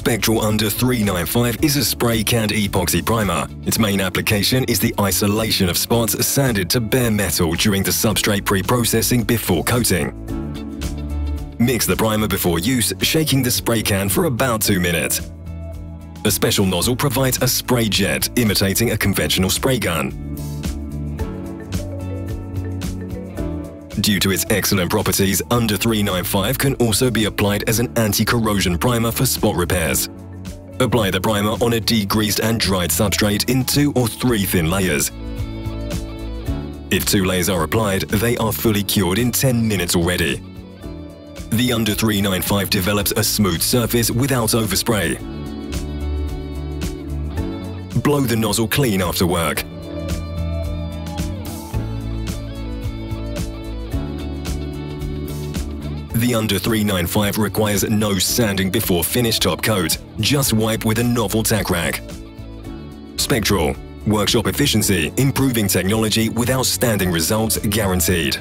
SPECTRAL UNDER 395 is a spray-canned epoxy primer. Its main application is the isolation of spots sanded to bare metal during the substrate pre-processing before coating. Mix the primer before use, shaking the spray can for about 2 minutes. A special nozzle provides a spray jet imitating a conventional spray gun. Due to its excellent properties, Under 395 can also be applied as an anti-corrosion primer for spot repairs. Apply the primer on a degreased and dried substrate in 2 or 3 thin layers. If 2 layers are applied, they are fully cured in 10 minutes already. The Under 395 develops a smooth surface without overspray. Blow the nozzle clean after work. The Under 395 requires no sanding before finish top coat, just wipe with a NOVOL tack rag. Spectral. Workshop efficiency, improving technology with outstanding results guaranteed.